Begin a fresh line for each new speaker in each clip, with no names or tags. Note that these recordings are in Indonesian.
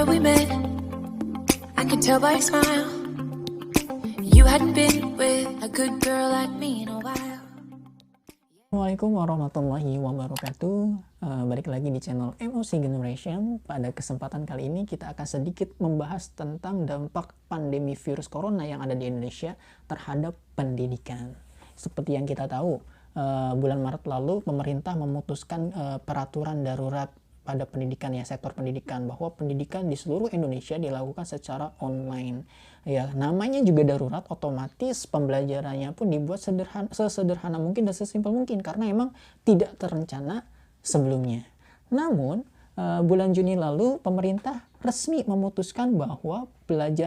where we met, I could tell by your smile. You hadn't been with a good girl like me in a while.
Assalamualaikum warahmatullahi wabarakatuh. Balik lagi di channel Emosi Generation. Pada kesempatan kali ini kita akan sedikit membahas tentang dampak pandemi virus corona yang ada di Indonesia terhadap pendidikan. Seperti yang kita tahu, bulan Maret lalu pemerintah memutuskan peraturan darurat pada pendidikan, ya, sektor pendidikan, bahwa pendidikan di seluruh Indonesia dilakukan secara online. Ya, namanya juga darurat, otomatis pembelajarannya pun dibuat sesederhana mungkin dan sesimpel mungkin karena emang tidak terencana sebelumnya. Namun bulan Juni lalu pemerintah resmi memutuskan bahwa belajar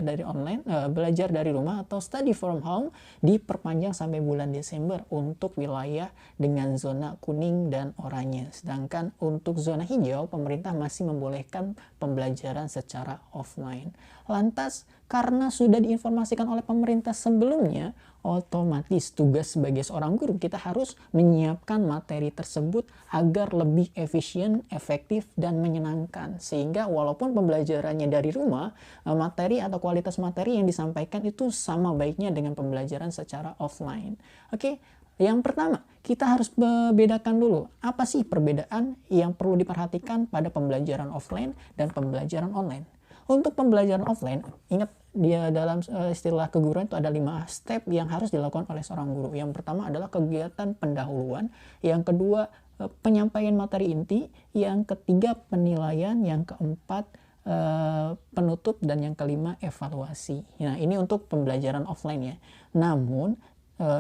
dari rumah atau study from home diperpanjang sampai bulan Desember untuk wilayah dengan zona kuning dan oranye. Sedangkan untuk zona hijau, pemerintah masih membolehkan pembelajaran secara offline. Lantas, karena sudah diinformasikan oleh pemerintah sebelumnya, otomatis tugas sebagai seorang guru kita harus menyiapkan materi tersebut agar lebih efisien, efektif, dan menyenangkan. Sehingga walaupun pembelajarannya dari rumah, materi atau kualitas materi yang disampaikan itu sama baiknya dengan pembelajaran secara offline. Oke, yang pertama, kita harus bedakan dulu apa sih perbedaan yang perlu diperhatikan pada pembelajaran offline dan pembelajaran online. Untuk pembelajaran offline, ingat dia dalam istilah keguruan itu ada 5 step yang harus dilakukan oleh seorang guru. Yang pertama adalah kegiatan pendahuluan, yang kedua penyampaian materi inti, yang ketiga penilaian, yang keempat penutup, dan yang kelima evaluasi. Nah, ini untuk pembelajaran offline ya. Namun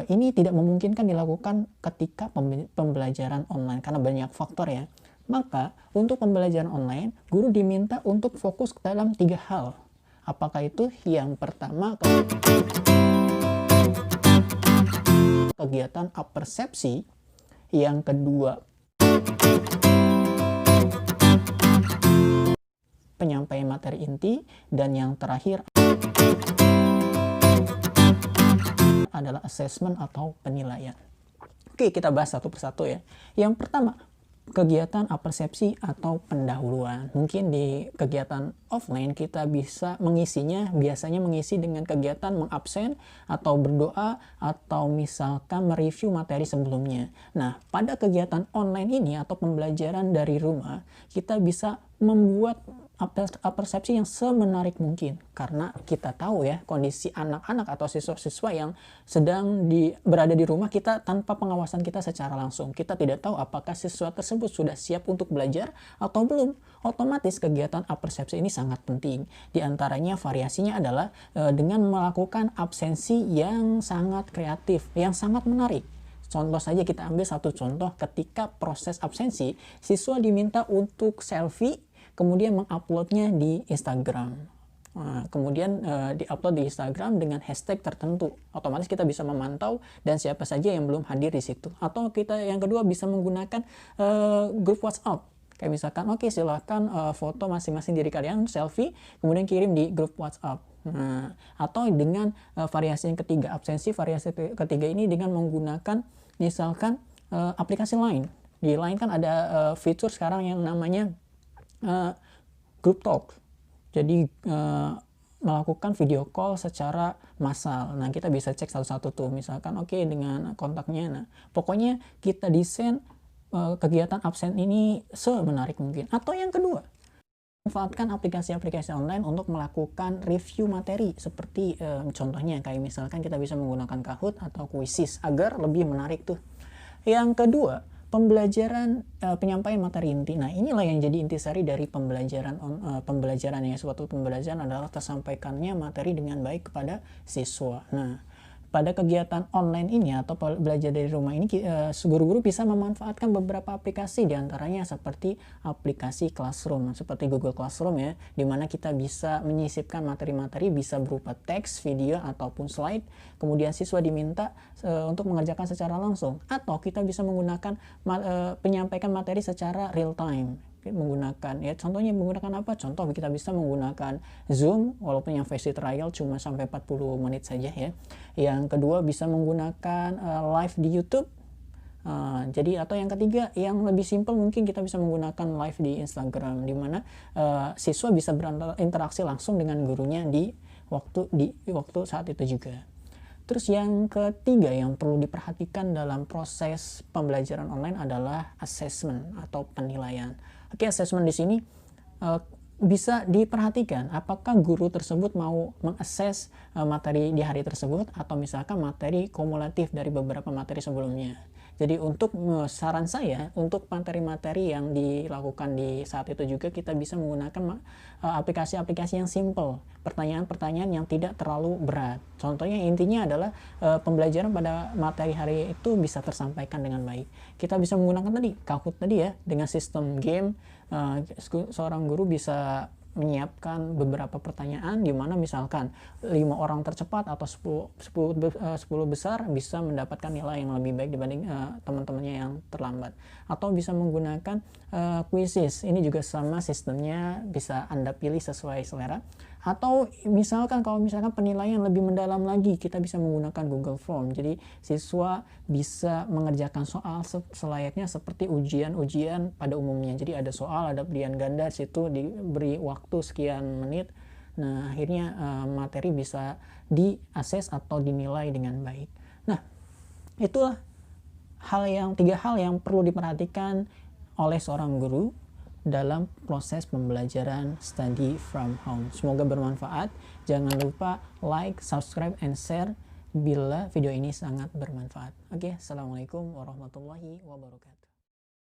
ini tidak memungkinkan dilakukan ketika pembelajaran online karena banyak faktor ya. Maka untuk pembelajaran online, guru diminta untuk fokus dalam 3 hal. Apakah itu? Yang pertama, kegiatan apersepsi. Yang kedua, penyampaian materi inti. Dan yang terakhir adalah assessment atau penilaian. Oke, kita bahas satu persatu ya. Yang pertama, kegiatan apersepsi atau pendahuluan. Mungkin di kegiatan offline kita bisa biasanya mengisi dengan kegiatan mengabsen atau berdoa atau misalkan mereview materi sebelumnya. Nah, pada kegiatan online ini atau pembelajaran dari rumah, kita bisa membuat apersepsi yang semenarik mungkin karena kita tahu ya kondisi anak-anak atau siswa-siswa yang sedang berada di rumah kita tanpa pengawasan kita secara langsung. Kita tidak tahu apakah siswa tersebut sudah siap untuk belajar atau belum. Otomatis kegiatan apersepsi ini sangat penting. Di antaranya variasinya adalah dengan melakukan absensi yang sangat kreatif, yang sangat menarik. Contoh saja, kita ambil satu contoh ketika proses absensi, siswa diminta untuk selfie, kemudian menguploadnya di Instagram. Nah, kemudian diupload di Instagram dengan hashtag tertentu. Otomatis kita bisa memantau dan siapa saja yang belum hadir di situ. Atau kita yang kedua bisa menggunakan grup WhatsApp. Kayak misalkan, oke, silahkan foto masing-masing diri kalian, selfie, kemudian kirim di grup WhatsApp. Nah, atau dengan variasi yang ketiga, absensi variasi ketiga ini dengan menggunakan misalkan aplikasi Line. Di Line kan ada fitur sekarang yang namanya group talk. Jadi melakukan video call secara massal. Nah, kita bisa cek satu-satu tuh. Misalkan oke, dengan kontaknya. Nah, pokoknya kita desain kegiatan absen ini semenarik mungkin. Atau yang kedua, manfaatkan aplikasi-aplikasi online untuk melakukan review materi. Seperti contohnya kayak misalkan kita bisa menggunakan Kahoot atau Quizizz agar lebih menarik tuh. Yang kedua, pembelajaran penyampaian materi inti. Nah, inilah yang jadi intisari dari pembelajaran ya. Suatu pembelajaran adalah tersampaikannya materi dengan baik kepada siswa. Nah, pada kegiatan online ini atau belajar dari rumah ini, guru-guru bisa memanfaatkan beberapa aplikasi, diantaranya seperti aplikasi Classroom, seperti Google Classroom ya, dimana kita bisa menyisipkan materi-materi bisa berupa teks, video, ataupun slide. Kemudian siswa diminta untuk mengerjakan secara langsung, atau kita bisa menggunakan penyampaikan materi secara real time. Menggunakan, ya contohnya menggunakan apa? Contoh kita bisa menggunakan Zoom, walaupun yang versi trial cuma sampai 40 menit saja ya. Yang kedua bisa menggunakan live di YouTube, Jadi atau yang ketiga yang lebih simpel, mungkin kita bisa menggunakan live di Instagram, di mana siswa bisa berinteraksi langsung dengan gurunya di waktu saat itu juga. Terus yang ketiga yang perlu diperhatikan dalam proses pembelajaran online adalah assessment atau penilaian. Oke, assessment di sini bisa diperhatikan apakah guru tersebut mau mengakses materi di hari tersebut atau misalkan materi kumulatif dari beberapa materi sebelumnya. Jadi untuk saran saya, untuk materi-materi yang dilakukan di saat itu juga kita bisa menggunakan aplikasi-aplikasi yang simple, pertanyaan-pertanyaan yang tidak terlalu berat. Contohnya intinya adalah pembelajaran pada materi hari itu bisa tersampaikan dengan baik. Kita bisa menggunakan tadi Kahoot tadi ya, dengan sistem game, seorang guru bisa menyiapkan beberapa pertanyaan di mana misalkan 5 orang tercepat atau 10 besar bisa mendapatkan nilai yang lebih baik dibanding teman-temannya yang terlambat, atau bisa menggunakan quizzes. Ini juga sama sistemnya, bisa Anda pilih sesuai selera. Atau misalkan kalau misalkan penilaian lebih mendalam lagi, kita bisa menggunakan Google Form. Jadi siswa bisa mengerjakan soal selayaknya seperti ujian-ujian pada umumnya. Jadi ada soal, ada pilihan ganda, situ diberi waktu sekian menit. Nah, akhirnya materi bisa diakses atau dinilai dengan baik. Nah, itulah tiga hal yang perlu diperhatikan oleh seorang guru dalam proses pembelajaran study from home. Semoga bermanfaat. Jangan lupa like, subscribe, and share bila video ini sangat bermanfaat. Oke, assalamualaikum warahmatullahi wabarakatuh.